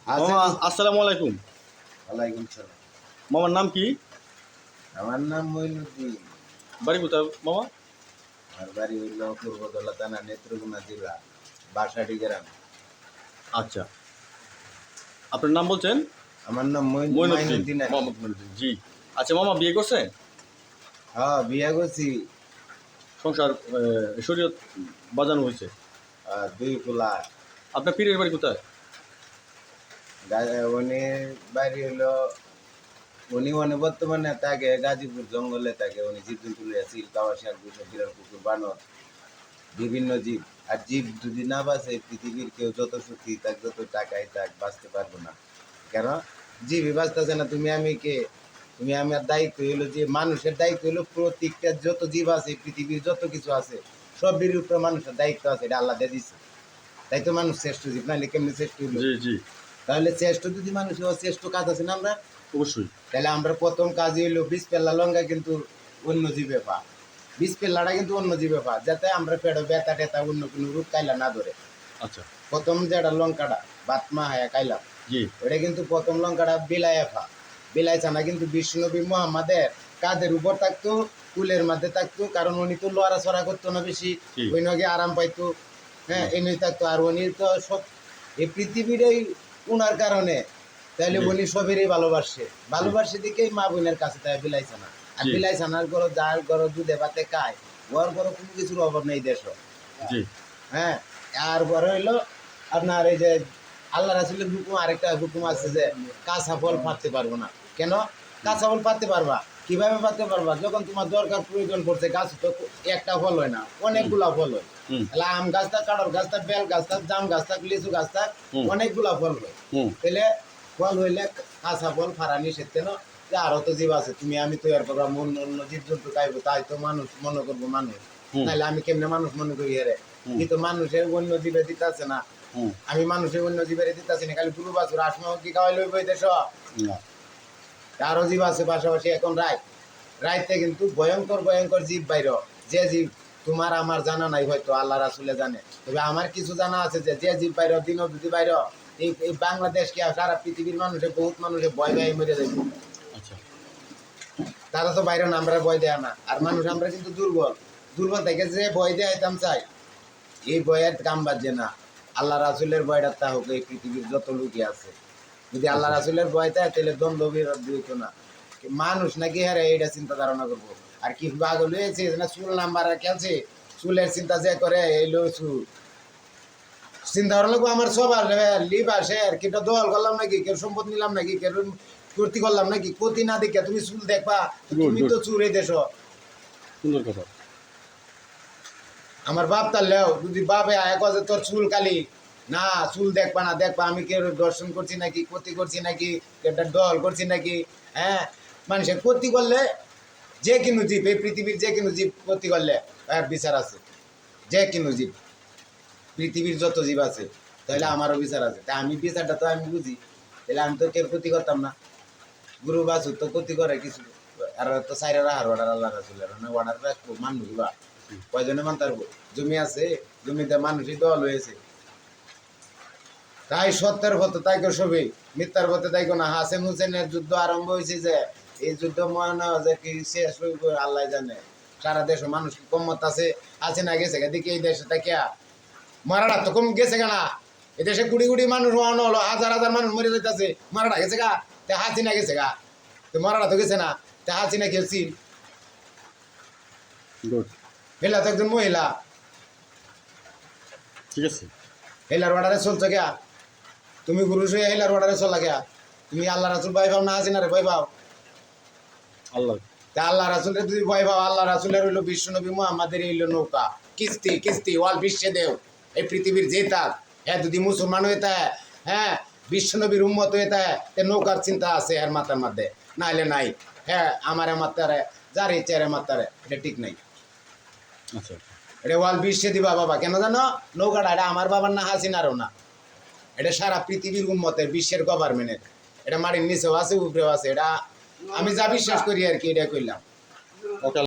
মামা আসসালামু আলাইকুম। ওয়ালাইকুম সালাম। মামার নাম কি? আমার নাম মইনুদ্দিন। বাড়ি কোথায় মামা? আমার বাড়ি হইল পূর্বদলা থানা, নেত্রকোনা জেলা, বাসাডি গ্রাম। আচ্ছা, আপনার নাম বলছেন? আমার নাম মইনুদ্দিন। মাইনুদ্দিন। মোহাম্মদ মইনুদ্দিন, জি। আচ্ছা মামা, বিয়ে করছেন? হ্যাঁ, বিয়া করছি। সংসার শরীয়ত বাজানো হয়েছে? 2 পোলা। আপনার পীরের বাড়ি কোথায়? উনি বাড়ি হইল, উনি বর্তমানে থাকে গাজীপুর জঙ্গলে থাকে। উনি জীবজন্তু লইয়া সিল, কাওয়া, শিয়াল, বিড়াল, কুকুর, বানর, বিভিন্ন জীব। আর জীব যদি না বাঁচে, পৃথিবীর কেউ যত শক্তি থাক, যত টাকাই থাক, বাঁচতে পারবো না। কেন? জীবই বাঁচতেছে না। তুমি আমি কে? তুমি আমার দায়িত্ব হইলো যে মানুষের দায়িত্ব হইলো প্রত্যেকটা যত জীব আছে, পৃথিবীর যত কিছু আছে, সবের উপরে মানুষের দায়িত্ব আছে। এটা আল্লাহ দিয়ে দিচ্ছে। তাই তো মানুষ শ্রেষ্ঠ জীব, নাহলে কেমনি শ্রেষ্ঠ হইলো? জি জি, তাহলে শ্রেষ্ঠ যদি মানুষ হয়, শ্রেষ্ঠ কাজ আছে না আমরা? অবশ্যই। তাহলে আমরা প্রথম কাজ হইলো বিসপেল্লা লঙ্কা কিন্তু অন্য জীবে পা। বিসপেল্লাটা কিন্তু অন্য জীবে পা, যাতে আমরা পেটে ব্যথা টেথা অন্য কোনো রূপ কাইলা না ধরে। আচ্ছা, প্রথম যেটা লঙ্কাটা বাতমা হায়া কাইলাম, জি ওটা কিন্তু প্রথম লঙ্কাটা বিলাইয়া ফা। বিলাইছা না কিন্তু বিষ্ণুনবী মুহাম্মাদের কাঁধের উপর থাকতো, কুলের মধ্যে থাকতো, কারণ উনি তো লড়াচড়া করতো না বেশি, জি। ওই নগে আরাম পাইতো। হ্যাঁ, এমনি থাকতো। আর উনি তো সব এই পৃথিবীটাই উনার কারণে, তাহলে জি। উনি সবেরই ভালোবাসে দিকেই মা বোনের কাছে তাই বিলাইছে না। আর জি বিলাইছে না করো, যার করো দুধে ভাতে খায়, ওর করো কোনো কিছুর অভাব নেই দেশ। জি হ্যাঁ, আর বড় হইলো আপনার এই যে আল্লাহ রাসূলের হুকুম, আরেকটা হুকুম আছে যে কাঁচা ফল পাড়তে পারবো না। কেন? কাঁচা ফল পাড়তে পারবা, কিভাবে পাড়তে পারবা? যখন তোমার দরকার প্রয়োজন পড়ছে। গাছ তো একটা ফল হয় না, অনেকগুলা ফল হয়। হুম তাহলে আম গাছ থাক, কাঁঠাল গাছ থাক, বেল গাছ থাক, জাম গাছ থাক, লিচু গাছ থাক, হুম অনেকগুলা ফল হয়। হুম তাহলে ফল হইলে কাঁচা ফল ফাড়া নিষেধ। কেন? যে আরো তো জীব আছে, তুমি আমি তৈরি করবো, অন্য জীবজন্তু খাইবো, তাই তো মানুষ মনে করবো মানুষ। হুম নাহলে আমি কেমনে মানুষ মনে করি? হেরে হুম কিন্তু মানুষের অন্য জীবে দিতেছে না। হুম। আমি মানুষের অন্য জীবের দিতেছি না, খালি গুরু বাছুর আসমা কি খাওয়াই লইব এই দেশ। না। আরো জীব আছে পাশাপাশি। এখন রাইতে কিন্তু ভয়ঙ্কর ভয়ঙ্কর জীব বাইর, যে জীব তোমার আমার জানা নাই, হয়তো আল্লাহ রাসুলে জানে। তবে আমার কিছু জানা আছে যে যে জীব বাইর, দিন যদি বাইর, এই বাংলাদেশকে সারা পৃথিবীর মানুষের বহুত মানুষের ভয় গায়ে মরে যাবে। আচ্ছা, তারা তো বাইরে না, আমরা ভয় দেয় না। আর মানুষ আমরা কিন্তু দুর্বল। দুর্বল থেকে যে ভয় দেয়াইতাম চাই, এই ভয়ের কাম বাজে না। আল্লাহ রাসুলের ভয়টা তা হোক। এই পৃথিবীর যত লোকই আছে, যদি আল্লাহ রাসুলের ভয় দেয়, তাহলে দ্বন্দ্ব বিরোধ দিত না। মানুষ নাকি হারে এইটা চিন্তা ধারণা করবো। আর কি পাগল হয়েছে না, চুল নাম্বার খেলছে, চুলের চিন্তা যে করে, এই লো চুল চিন্তা করা লাগবো। আমার সব আর লিভ আসে আর কি, দল করলাম নাকি, কেউ সম্পদ নিলাম নাকি, কেউ ক্ষতি করলাম নাকি? ক্ষতি না দেখে তুমি চুল দেখবা, তুমি তো চুল এই দেশ। সুন্দর কথা। আমার বাপ তাহলেও যদি বাপে আয় যে তোর চুল কালি না, চুল দেখবা না, দেখবা আমি কেউ দর্শন করছি নাকি, ক্ষতি করছি নাকি, একটা দল করছি নাকি। হ্যাঁ, মানুষের ক্ষতি করলে, যে কোনো জীব, এই পৃথিবীর যে কোনো জীব ক্ষতি করলে তার বিচার আছে। যে কোনো জীব, পৃথিবীর যত জীব আছে, তাহলে আমারও বিচার আছে। তা আমি বিচারটা তো আমি বুঝি, তাহলে আমি তো কেউ ক্ষতি করতাম না। গুরু বাছুর তো ক্ষতি করে কিছু, আর তো সাইরা আর অর্ডার আল্লাহ রাসুলের অর্ডার রাখবো, মানবো বা কয়জনে মানতে পারবো? জমি আছে, জমিতে মানুষই দল হয়েছে। তাই সত্যের পথে তাই সবই, মিথ্যার পথে তাই না। হাসেম হুসেনের যুদ্ধ আরম্ভ হয়েছে, যে এই যুদ্ধ মনে হয় যে কি শেষ হইব আল্লাহ জানে। সারা দেশে মানুষ কমত আছে না গেছে এদিকে, এই দেশে তাকিয়া মারাটা তো কম গেছে কেনা। এই দেশে কুড়ি কুড়ি মানুষ হলো, হাজার হাজার মানুষ মরে যাইতেছে, মারাটা গেছে গা। তে হাসিনা গেছে গা, তো মারাটা তো গেছে না। তে হাসিনা খেলছি, গুড, হেলা তো একজন মহিলা, ঠিক আছে। হেলার অর্ডারে চলছো গিয়া। তুমি গুরু সে হেলার অর্ডারে চলা গিয়া। তুমি আল্লাহ রাসুল ভয় পাও না, হাসিনা রে ভয় পাও? আল্লাহ। তা আল্লাহ রাসুলের যদি ভয় পাও, আল্লাহ রাসুলের হইলো বিশ্বনবী মুহাম্মাদের হইলো নৌকা, কিস্তি কিস্তি ওয়াল বিশ্বে দেও। এই পৃথিবীর যে তাক, হ্যাঁ, যদি মুসলমান হয়ে থাকে, হ্যাঁ, বিশ্বনবীর উম্মত হয়ে থাকে, নৌকার চিন্তা আছে এর মাথার মধ্যে, নাইলে নাই। হ্যাঁ, আমার মাত্রারে যার ইচ্ছা মাত্রারে, এটা ঠিক নাই। আচ্ছা, এটা ওয়াল বিশ্বে দিবা বাবা। কেন জানো? নৌকাটা এটা আমার বাবার না, হাসিনারও না। এটা সারা পৃথিবীর উম্মতের, বিশ্বের গভর্নমেন্টের। এটা মাটির নিচেও আছে, উপরেও আছে। এটা আমি যা বিশ্বাস করি আর কি, এটা কইলাম। ওকে।